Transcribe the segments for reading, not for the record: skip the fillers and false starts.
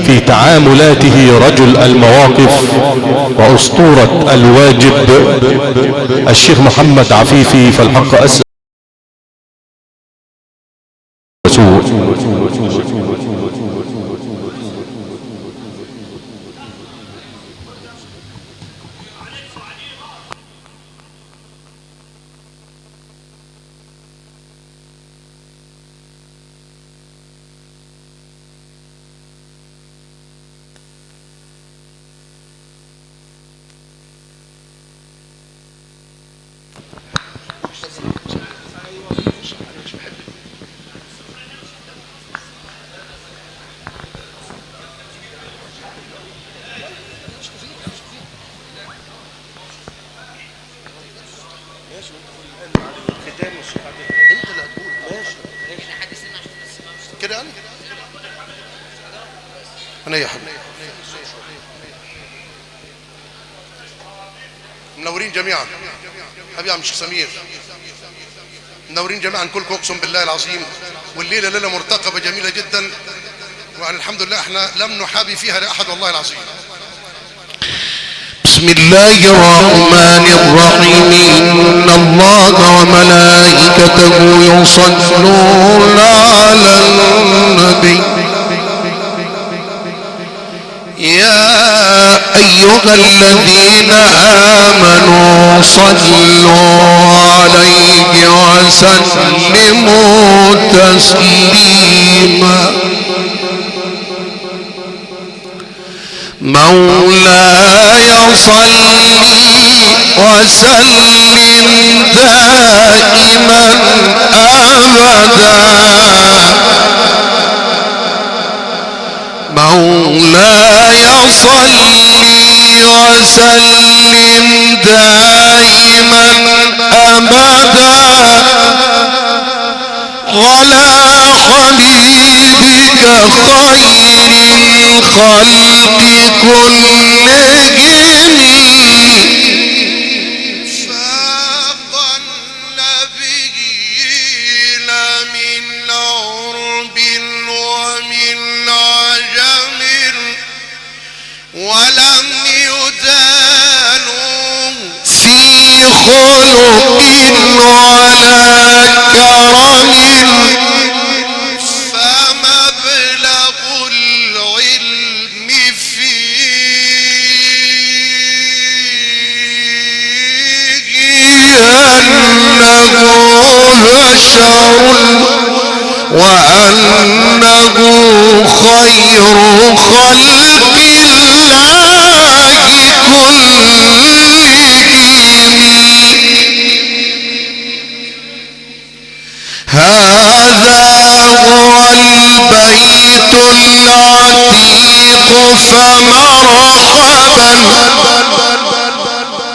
في تعاملاته رجل المواقف وأسطورة الواجب الشيخ محمد عفيفي. فالحق أسأل أنا يا حبيبي منورين جميعا حبيبي عم شيخ سمير، منورين جميعا كلكم اقسم بالله العظيم. والليله ليله مرتقبه جميله جدا، وعن الحمد لله احنا لم نحابي فيها لاحد والله العظيم. بسم الله الرحمن الرحيم. إن الله وملائكته يصلون على النبي يا أيها الذين آمنوا صلوا عليه وسلموا تسليما. مولاي صل وسلم دائما أبدا. مولاي صل وسلم دائما أبدا على حبيبك خير الخلق كلهم. فاق النبيين من عرب ومن عجم ولم يدانوا في خلق ولا كرم. فمبلغ العلم فيه أنه بشر وأنه خير خلق الله كلهم. هذا هو البيت العتيق فمرحبا.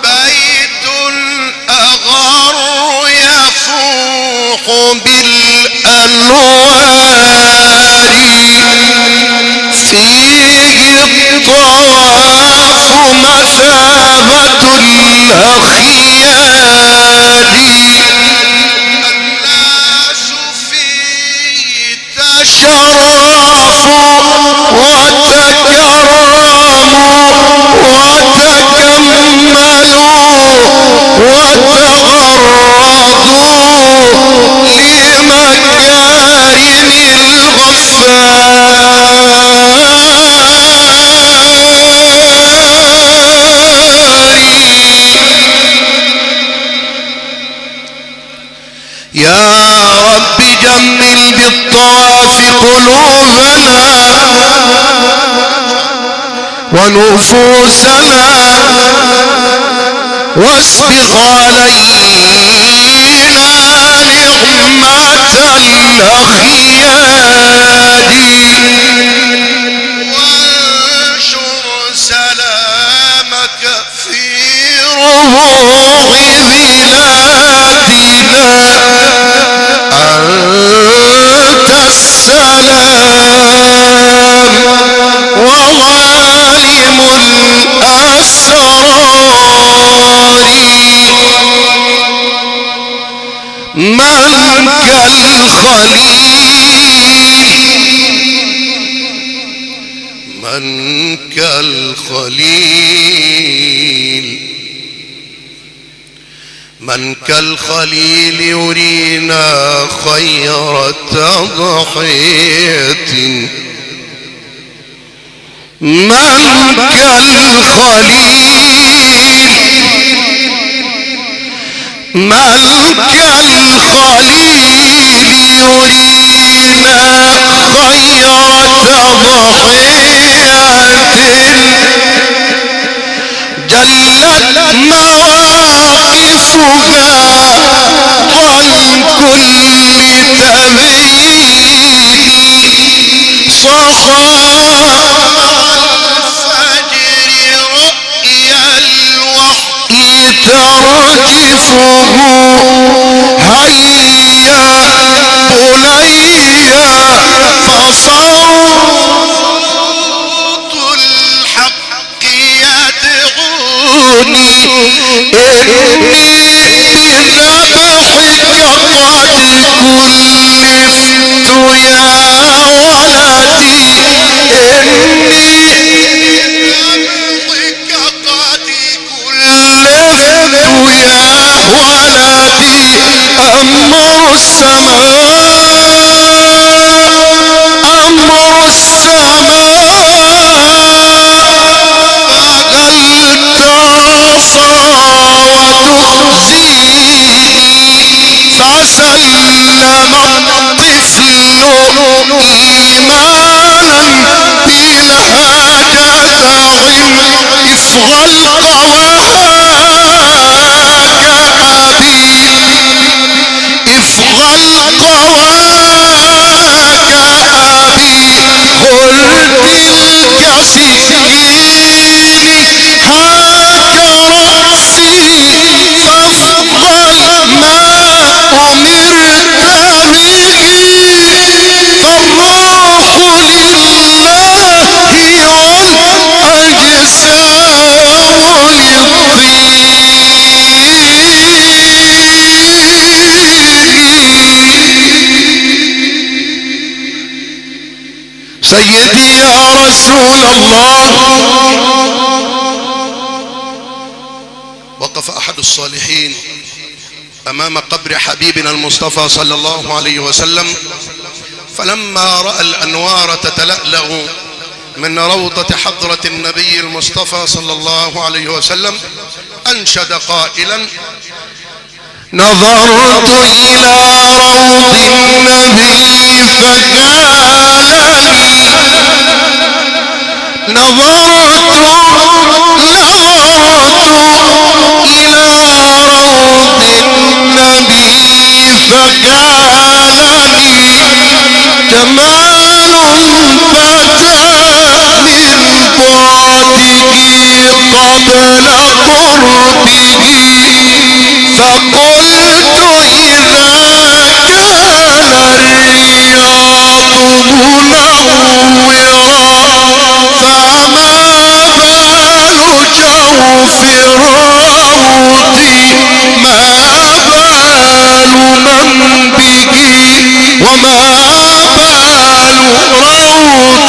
بيت الأغر يفوح بالأنوار. فيه الطواف مثابة الأخيار. تشرف وتكرموا وتكملوا وتغرضوا لمكارم الغفار. يا رب جمل بالطواف قلوبنا ونفوسنا واسبغ علينا نعمة الأخيار. وانشر سلامك في ربوع بلادنا. أنت السلام وعالم الأسرار. من كالخليل من كالخليل من كالخليل يرينا خير تضحية من كالخليل من كالخليل يرينا خير تضحية جلت مواقفها عن كل تبيين صحاء الفجر رؤيا الوحي ترجفه هيا بني فصوت الحق يدعوني إني بذبحك قد كلفت يا ولدي إني بذبحك قد كلفت يا ولدي أمر السماء فسلم الطفل إيمانا بلا جزع إفغى سيدي يا رسول الله. وقف أحد الصالحين أمام قبر حبيبنا المصطفى صلى الله عليه وسلم، فلما رأى الأنوار تتلألأ من روضة حضرة النبي المصطفى صلى الله عليه وسلم أنشد قائلا: نظرت إلى روض النبي فجعلني نظرت إلى روض النبي فجعلني جمال فتى من بعده قبل قربه، فقلت إذا كان الرياض منورا فما بال جوف الروض، ما بال من به وما بال روض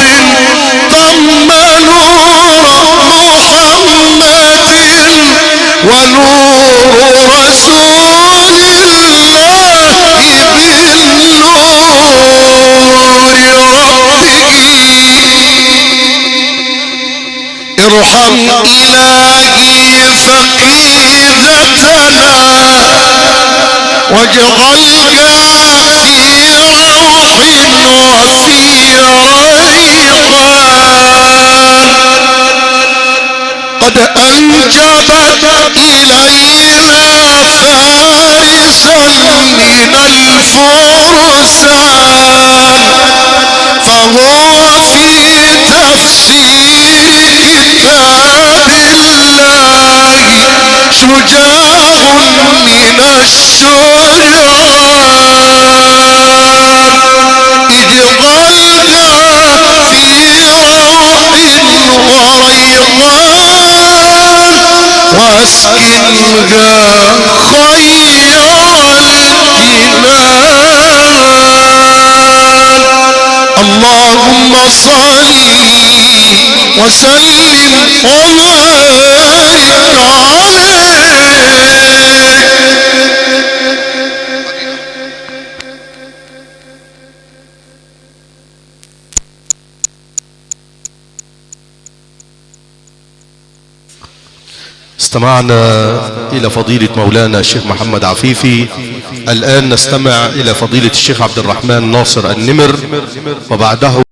ضم نور محمد ونور رسول الله بالنور ربي. ارحم إلهي فقيدتنا واجعلك في روح وفي ريحان، قد أنجبت إلينا فارسا من الفرسان، فهو في تفسير كتاب الله شجاع من الشجعان، إذ غلنا في روح وريضان واسكنها خير الجنان. اللهم صل وسلم وبارك عليه. استمعنا إلى فضيلة مولانا الشيخ محمد عفيفي. الآن نستمع إلى فضيلة الشيخ عبد الرحمن ناصر النمر، وبعده